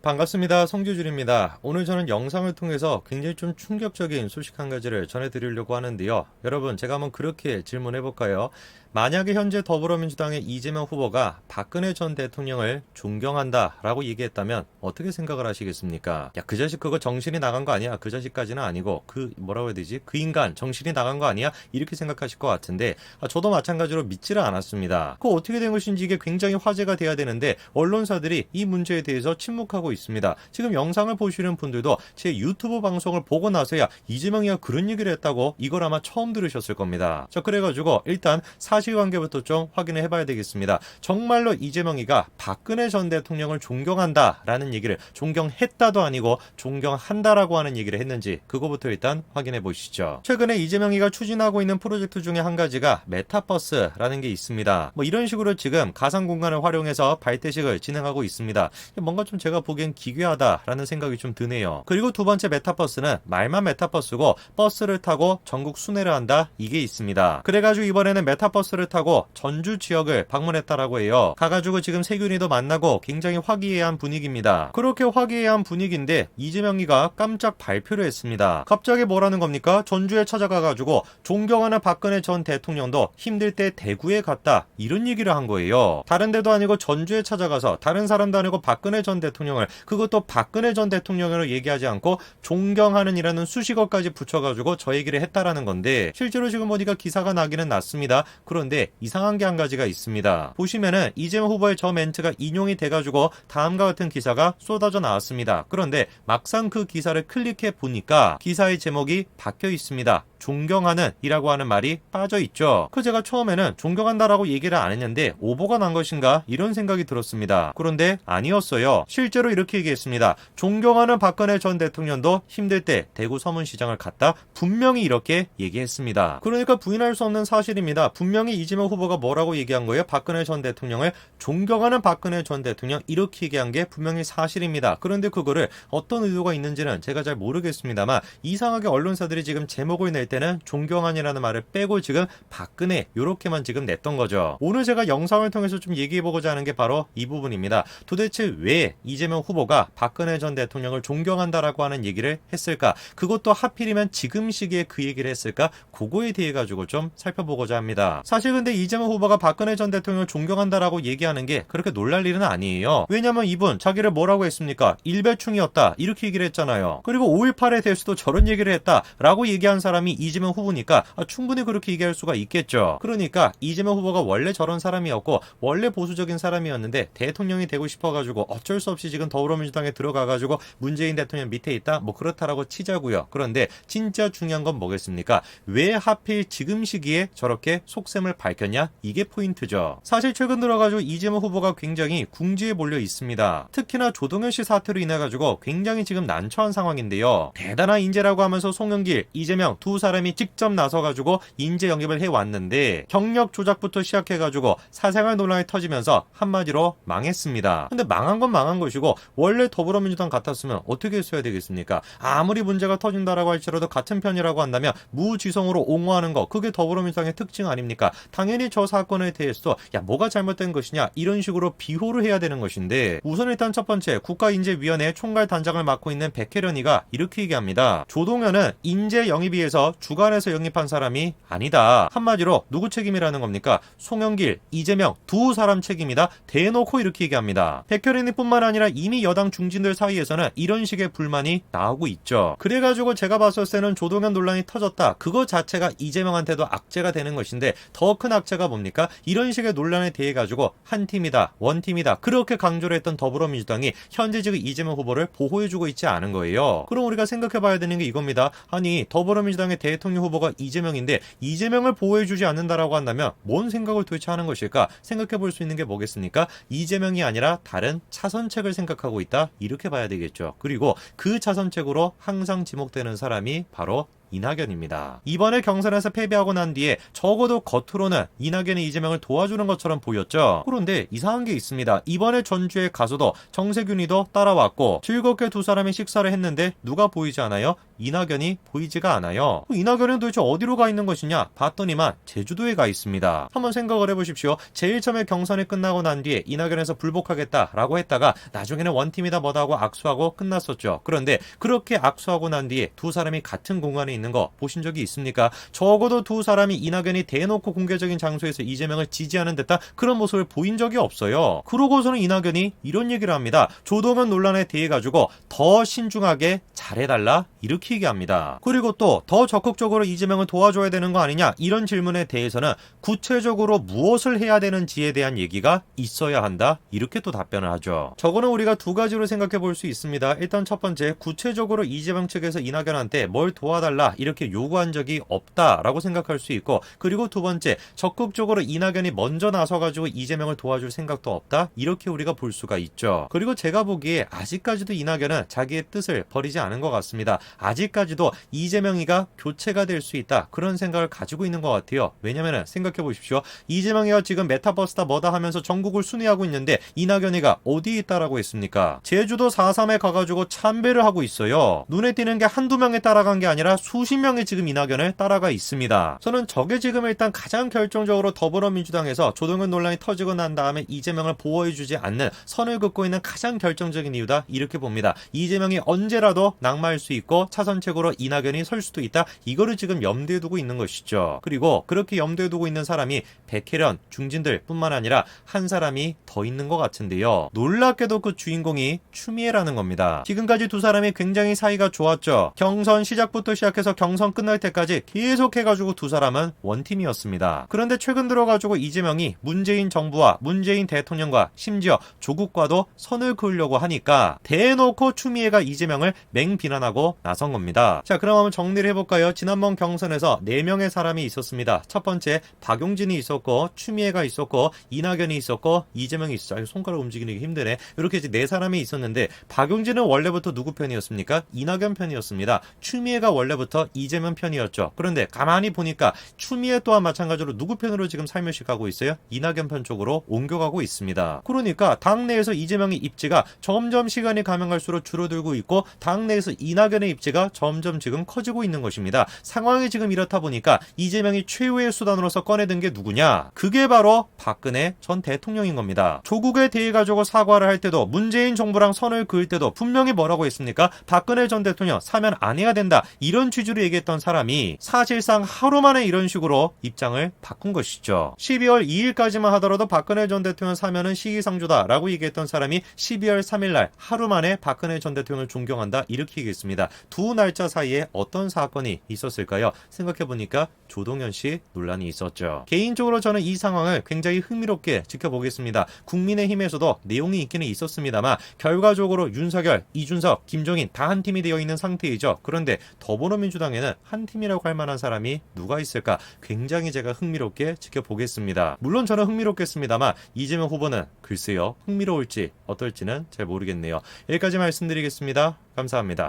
반갑습니다. 송규준입니다. 오늘 저는 영상을 통해서 굉장히 좀 충격적인 소식 한 가지를 전해드리려고 하는데요. 여러분, 제가 한번 그렇게 질문해볼까요? 만약에 현재 더불어민주당의 이재명 후보가 박근혜 전 대통령을 존경한다라고 얘기했다면 어떻게 생각을 하시겠습니까? 야, 그 자식 그거 정신이 나간 거 아니야? 그 자식까지는 아니고 뭐라고 해야 되지? 그 인간 정신이 나간 거 아니야? 이렇게 생각하실 것 같은데 저도 마찬가지로 믿지를 않았습니다. 그거 어떻게 된 것인지 이게 굉장히 화제가 돼야 되는데 언론사들이 이 문제에 대해서 침묵하고 있습니다. 지금 영상을 보시는 분들도 제 유튜브 방송을 보고 나서야 이재명이가 그런 얘기를 했다고 이걸 아마 처음 들으셨을 겁니다. 자, 그래가지고 일단 사실관계부터 좀 확인을 해봐야 되겠습니다. 정말로 이재명이가 박근혜 전 대통령을 존경한다라는 얘기를 존경했다도 아니고 존경한다라고 하는 얘기를 했는지 그거부터 일단 확인해 보시죠. 최근에 이재명이가 추진하고 있는 프로젝트 중에 한 가지가 메타버스라는 게 있습니다. 이런 식으로 지금 가상 공간을 활용해서 발대식을 진행하고 있습니다. 뭔가 좀 제가 보기엔 기괴하다라는 생각이 좀 드네요. 그리고 두 번째 메타버스는 말만 메타버스고 버스를 타고 전국 순회를 한다, 이게 있습니다. 그래가지고 이번에는 메타버스를 타고 전주 지역을 방문했다라고 해요. 가가지고 지금 세균이도 만나고 굉장히 화기애애한 분위기입니다. 그렇게 화기애애한 분위기인데 이재명이가 깜짝 발표를 했습니다. 갑자기 뭐라는 겁니까? 전주에 찾아가가지고 존경하는 박근혜 전 대통령도 힘들 때 대구에 갔다, 이런 얘기를 한 거예요. 다른 데도 아니고 전주에 찾아가서 다른 사람도 아니고 박근혜 전 대통령을, 그것도 박근혜 전 대통령으로 얘기하지 않고 존경하는 이라는 수식어까지 붙여가지고 저 얘기를 했다라는 건데, 실제로 지금 보니까 기사가 나기는 났습니다. 그런데 이상한 게 한 가지가 있습니다. 보시면은 이재명 후보의 저 멘트가 인용이 돼가지고 다음과 같은 기사가 쏟아져 나왔습니다. 그런데 막상 그 기사를 클릭해 보니까 기사의 제목이 바뀌어 있습니다. 존경하는 이라고 하는 말이 빠져 있죠. 제가 처음에는 존경한다라고 얘기를 안 했는데 오보가 난 것인가, 이런 생각이 들었습니다. 그런데 아니었어요. 실제로 이렇게 얘기했습니다. 존경하는 박근혜 전 대통령도 힘들 때 대구 서문시장을 갔다, 분명히 이렇게 얘기했습니다. 그러니까 부인할 수 없는 사실입니다. 분명히 이재명 후보가 뭐라고 얘기한 거예요? 박근혜 전 대통령을 존경하는 박근혜 전 대통령, 이렇게 얘기한 게 분명히 사실입니다. 그런데 그거를 어떤 의도가 있는지는 제가 잘 모르겠습니다만, 이상하게 언론사들이 지금 제목을 낼 때는 존경한이라는 말을 빼고 지금 박근혜 요렇게만 지금 냈던 거죠. 오늘 제가 영상을 통해서 좀 얘기해보고자 하는 게 바로 이 부분입니다. 도대체 왜 이재명 후보가 박근혜 전 대통령을 존경한다라고 하는 얘기를 했을까? 그것도 하필이면 지금 시기에 그 얘기를 했을까? 그거에 대해 가지고 좀 살펴보고자 합니다. 사실 근데 이재명 후보가 박근혜 전 대통령을 존경한다라고 얘기하는 게 그렇게 놀랄 일은 아니에요. 왜냐면 이분 자기를 뭐라고 했습니까? 일배충이었다, 이렇게 얘기를 했잖아요. 그리고 5.18에 대해서도 저런 얘기를 했다라고 얘기한 사람이 이재명 후보니까 충분히 그렇게 얘기할 수가 있겠죠. 그러니까 이재명 후보가 원래 저런 사람이었고 원래 보수적인 사람이었는데 대통령이 되고 싶어가지고 어쩔 수 없이 지금 더불어민주당에 들어가가지고 문재인 대통령 밑에 있다, 그렇다라고 치자고요. 그런데 진짜 중요한 건 뭐겠습니까? 왜 하필 지금 시기에 저렇게 속셈을 밝혔냐, 이게 포인트죠. 사실 최근 들어가지고 이재명 후보가 굉장히 궁지에 몰려 있습니다. 특히나 조동현 씨 사태로 인해가지고 굉장히 지금 난처한 상황인데요. 대단한 인재라고 하면서 송영길, 이재명 두 사람이 직접 나서가지고 인재 영입을 해왔는데 경력 조작부터 시작해가지고 사생활 논란이 터지면서 한마디로 망했습니다. 근데 망한 건 망한 것이고 원래 더불어민주당 같았으면 어떻게 했어야 되겠습니까? 아무리 문제가 터진다라고 할지라도 같은 편이라고 한다면 무지성으로 옹호하는 거, 그게 더불어민주당의 특징 아닙니까? 당연히 저 사건에 대해서도 뭐가 잘못된 것이냐, 이런 식으로 비호를 해야 되는 것인데, 우선 일단 첫 번째, 국가인재위원회 총괄 단장을 맡고 있는 백혜련이가 이렇게 얘기합니다. 조동현은 인재 영입위에서 주관해서 영입한 사람이 아니다. 한마디로 누구 책임이라는 겁니까? 송영길, 이재명 두 사람 책임이다, 대놓고 이렇게 얘기합니다. 백혜련이뿐만 아니라 이미 여당 중진들 사이에서는 이런 식의 불만이 나오고 있죠. 그래가지고 제가 봤을 때는 조동현 논란이 터졌다, 그거 자체가 이재명한테도 악재가 되는 것인데, 더 큰 악재가 뭡니까? 이런 식의 논란에 대해 가지고 한 팀이다, 원팀이다, 그렇게 강조를 했던 더불어민주당이 현재 지금 이재명 후보를 보호해주고 있지 않은 거예요. 그럼 우리가 생각해봐야 되는 게 이겁니다. 아니, 더불어민주당의 대통령 후보가 이재명인데 이재명을 보호해주지 않는다라고 한다면 뭔 생각을 도대체 하는 것일까? 생각해볼 수 있는 게 뭐겠습니까? 이재명이 아니라 다른 차선책을 생각하고 있다, 이렇게 봐야 되겠죠. 그리고 그 차선책으로 항상 지목되는 사람이 바로 이낙연입니다. 이번에 경선에서 패배하고 난 뒤에 적어도 겉으로는 이낙연이 이재명을 도와주는 것처럼 보였죠. 그런데 이상한 게 있습니다. 이번에 전주에 가서도 정세균이도 따라왔고 즐겁게 두 사람이 식사를 했는데 누가 보이지 않아요? 이낙연이 보이지가 않아요. 이낙연은 도대체 어디로 가 있는 것이냐 봤더니만 제주도에 가 있습니다. 한번 생각을 해보십시오. 제일 처음에 경선이 끝나고 난 뒤에 이낙연에서 불복하겠다라고 했다가 나중에는 원팀이다 뭐다 하고 악수하고 끝났었죠. 그런데 그렇게 악수하고 난 뒤에 두 사람이 같은 공간에 있는 거 보신 적이 있습니까? 적어도 두 사람이 이낙연이 대놓고 공개적인 장소에서 이재명을 지지하는 듯한 그런 모습을 보인 적이 없어요. 그러고서는 이낙연이 이런 얘기를 합니다. 조동현 논란에 대해 가지고 더 신중하게 잘해달라 이렇게 얘기합니다. 그리고 또 더 적극적으로 이재명을 도와줘야 되는 거 아니냐 이런 질문에 대해서는 구체적으로 무엇을 해야 되는지에 대한 얘기가 있어야 한다 이렇게 또 답변을 하죠. 저거는 우리가 두 가지로 생각해 볼 수 있습니다. 일단 첫 번째, 구체적으로 이재명 측에서 이낙연한테 뭘 도와달라 이렇게 요구한 적이 없다라고 생각할 수 있고, 그리고 두 번째, 적극적으로 이낙연이 먼저 나서가지고 이재명을 도와줄 생각도 없다 이렇게 우리가 볼 수가 있죠. 그리고 제가 보기에 아직까지도 이낙연은 자기의 뜻을 버리지 않은 것 같습니다. 아직까지도 이재명이가 교체가 될 수 있다 그런 생각을 가지고 있는 것 같아요. 왜냐면은 생각해 보십시오. 이재명이가 지금 메타버스다 뭐다 하면서 전국을 순회하고 있는데 이낙연이가 어디에 있다라고 했습니까? 제주도 4.3에 가가지고 참배를 하고 있어요. 눈에 띄는 게 한두 명에 따라간 게 아니라 수십 명이 지금 이낙연을 따라가 있습니다. 저는 저게 지금 일단 가장 결정적으로 더불어민주당에서 조동현 논란이 터지고 난 다음에 이재명을 보호해주지 않는 선을 긋고 있는 가장 결정적인 이유다 이렇게 봅니다. 이재명이 언제라도 낙마할 수 있고 차선책으로 이낙연이 설 수도 있다. 이거를 지금 염두에 두고 있는 것이죠. 그리고 그렇게 염두에 두고 있는 사람이 백혜련, 중진들 뿐만 아니라 한 사람이 더 있는 것 같은데요. 놀랍게도 그 주인공이 추미애라는 겁니다. 지금까지 두 사람이 굉장히 사이가 좋았죠. 경선 시작부터 시작해서 경선 끝날 때까지 계속 해가지고 두 사람은 원팀이었습니다. 그런데 최근 들어가지고 이재명이 문재인 정부와 문재인 대통령과 심지어 조국과도 선을 그으려고 하니까 대놓고 추미애가 이재명을 맹비난하고 나선 겁니다. 자, 그럼 한번 정리를 해볼까요? 지난번 경선에서 4명의 사람이 있었습니다. 첫 번째 박용진이 있었고, 추미애가 있었고, 이낙연이 있었고, 이재명이 있었죠. 손가락 움직이는 게 힘드네. 이렇게 이제 4사람이 있었는데 박용진은 원래부터 누구 편이었습니까? 이낙연 편이었습니다. 추미애가 원래부터 이재명 편이었죠. 그런데 가만히 보니까 추미애 또한 마찬가지로 누구 편으로 지금 살며시 가고 있어요? 이낙연 편 쪽으로 옮겨가고 있습니다. 그러니까 당내에서 이재명의 입지가 점점 시간이 가면 갈수록 줄어들고 있고 당내에서 이낙연의 입지가 점점 지금 커지고 있는 것입니다. 상황이 지금 이렇다 보니까 이재명이 최후의 수단으로서 꺼내든 게 누구냐? 그게 바로 박근혜 전 대통령인 겁니다. 조국에 대해 가지고 사과를 할 때도 문재인 정부랑 선을 그을 때도 분명히 뭐라고 했습니까? 박근혜 전 대통령 사면 안 해야 된다 이런 취지로 얘기했던 사람이 사실상 하루 만에 이런 식으로 입장을 바꾼 것이죠. 12월 2일까지만 하더라도 박근혜 전 대통령 사면은 시기상조다라고 얘기했던 사람이 12월 3일날 하루 만에 박근혜 전 대통령을 존경한다 이렇게 얘기했습니다. 두 날짜 사이에 어떤 사건이 있었을까요? 생각해보니까 조동현 씨 논란이 있었죠. 개인적으로 저는 이 상황을 굉장히 흥미롭게 지켜보겠습니다. 국민의힘에서도 내용이 있기는 있었습니다만 결과적으로 윤석열, 이준석, 김종인 다 한 팀이 되어 있는 상태이죠. 그런데 더불어민주당에는 한 팀이라고 할 만한 사람이 누가 있을까? 굉장히 제가 흥미롭게 지켜보겠습니다. 물론 저는 흥미롭겠습니다만 이재명 후보는 글쎄요, 흥미로울지 어떨지는 잘 모르겠네요. 여기까지 말씀드리겠습니다. 감사합니다.